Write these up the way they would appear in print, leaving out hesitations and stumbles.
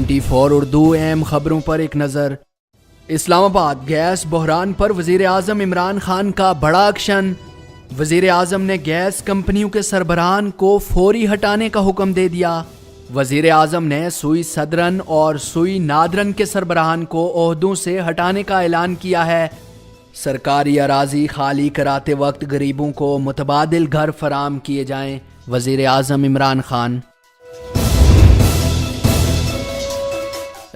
24 اردو اہم خبروں پر ایک نظر۔ اسلام آباد گیس بحران پر وزیر اعظم عمران خان کا بڑا ایکشن۔ وزیر اعظم نے گیس کمپنیوں کے سربراہان کو فوری ہٹانے کا حکم دے دیا۔ وزیر اعظم نے سوئی صدرن اور سوئی نادرن کے سربراہان کو عہدوں سے ہٹانے کا اعلان کیا ہے۔ سرکاری اراضی خالی کراتے وقت غریبوں کو متبادل گھر فراہم کیے جائیں، وزیر اعظم عمران خان۔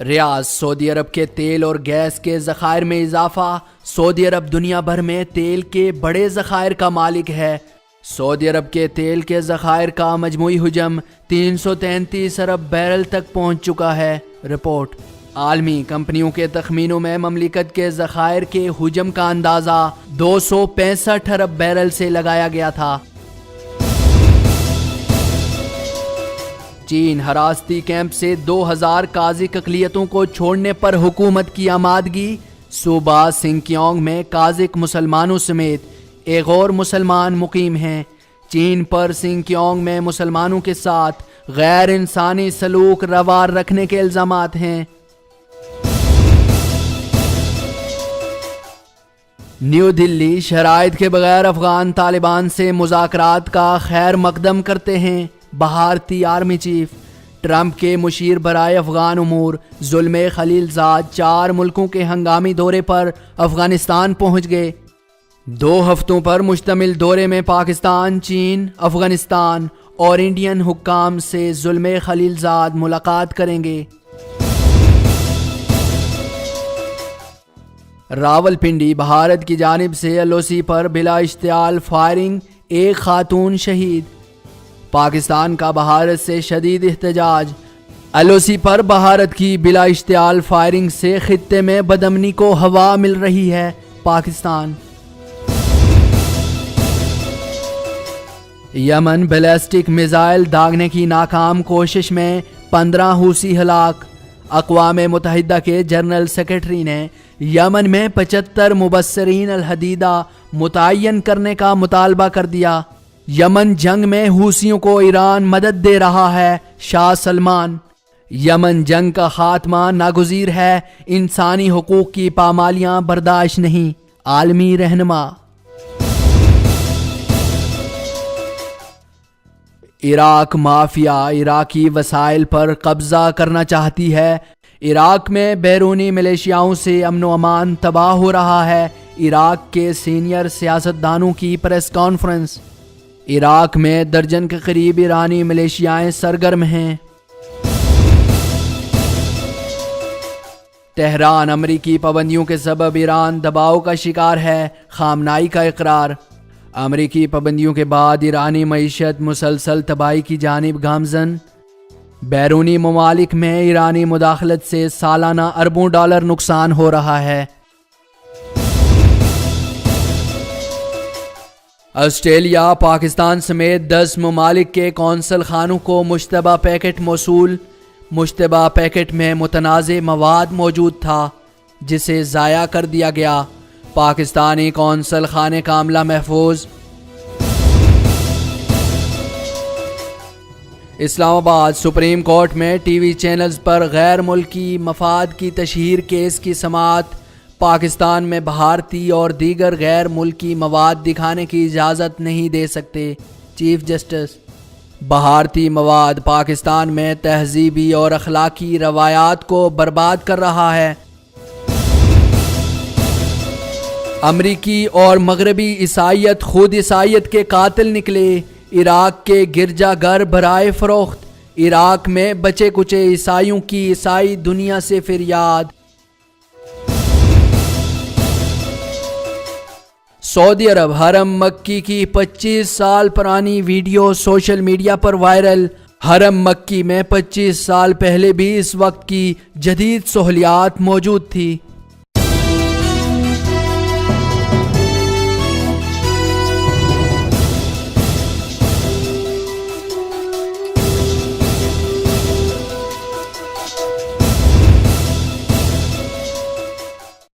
ریاض سعودی عرب کے تیل اور گیس کے ذخائر میں اضافہ۔ سعودی عرب دنیا بھر میں تیل کے بڑے ذخائر کا مالک ہے۔ سعودی عرب کے تیل کے ذخائر کا مجموعی حجم 333 ارب بیرل تک پہنچ چکا ہے۔ رپورٹ۔ عالمی کمپنیوں کے تخمینوں میں مملکت کے ذخائر کے حجم کا اندازہ 265 ارب بیرل سے لگایا گیا تھا۔ چین حراستی کیمپ سے 2000 قاضی اقلیتوں کو چھوڑنے پر حکومت کی آمادگی۔ صوبہ سنکیونگ میں قازق مسلمانوں سمیت ایک اور مسلمان مقیم ہیں۔ چین پر سنکیونگ میں مسلمانوں کے ساتھ غیر انسانی سلوک روا رکھنے کے الزامات ہیں۔ نیو دلی شرائط کے بغیر افغان طالبان سے مذاکرات کا خیر مقدم کرتے ہیں۔ بھارتی آرمی چیف۔ ٹرمپ کے مشیر برائے افغان امور زلمے خلیلزاد 4 ملکوں کے ہنگامی دورے پر افغانستان پہنچ گئے۔ 2 ہفتوں پر مشتمل دورے میں پاکستان، چین، افغانستان اور انڈین حکام سے زلمے خلیلزاد ملاقات کریں گے۔ راولپنڈی بھارت کی جانب سے LOC پر بلا اشتعال فائرنگ، ایک خاتون شہید۔ پاکستان کا بھارت سے شدید احتجاج۔ LOC پر بھارت کی بلا اشتعال فائرنگ سے خطے میں بدامنی کو ہوا مل رہی ہے۔ پاکستان۔ یمن بیلسٹک میزائل داغنے کی ناکام کوشش میں 15 حوثی ہلاک۔ اقوام متحدہ کے جنرل سیکرٹری نے یمن میں 75 مبصرین الحدیدہ متعین کرنے کا مطالبہ کر دیا۔ یمن جنگ میں حوثیوں کو ایران مدد دے رہا ہے، شاہ سلمان۔ یمن جنگ کا خاتمہ ناگزیر ہے، انسانی حقوق کی پامالیاں برداشت نہیں، عالمی رہنما۔ عراق مافیا عراقی وسائل پر قبضہ کرنا چاہتی ہے۔ عراق میں بیرونی ملیشیاؤں سے امن و امان تباہ ہو رہا ہے۔ عراق کے سینئر سیاستدانوں کی پریس کانفرنس۔ عراق میں درجن کے قریب ایرانی ملیشیائیں سرگرم ہیں۔ تہران امریکی پابندیوں کے سبب ایران دباؤ کا شکار ہے، خامنائی کا اقرار۔ امریکی پابندیوں کے بعد ایرانی معیشت مسلسل تباہی کی جانب گامزن۔ بیرونی ممالک میں ایرانی مداخلت سے سالانہ اربوں ڈالر نقصان ہو رہا ہے۔ آسٹریلیا پاکستان سمیت 10 ممالک کے قونصل خانوں کو مشتبہ پیکٹ موصول۔ مشتبہ پیکٹ میں متنازع مواد موجود تھا جسے ضائع کر دیا گیا۔ پاکستانی قونصل خانے کا عملہ محفوظ۔ اسلام آباد سپریم کورٹ میں ٹی وی چینلز پر غیر ملکی مفاد کی تشہیر کیس کی سماعت۔ پاکستان میں بھارتی اور دیگر غیر ملکی مواد دکھانے کی اجازت نہیں دے سکتے، چیف جسٹس۔ بھارتی مواد پاکستان میں تہذیبی اور اخلاقی روایات کو برباد کر رہا ہے۔ امریکی اور مغربی عیسائیت خود عیسائیت کے قاتل نکلے۔ عراق کے گرجا گھر برائے فروخت۔ عراق میں بچے کچے عیسائیوں کی عیسائی دنیا سے فریاد۔ سعودی عرب حرم مکی کی 25 سال پرانی ویڈیو سوشل میڈیا پر وائرل۔ حرم مکی میں 25 سال پہلے بھی اس وقت کی جدید سہولیات موجود تھی۔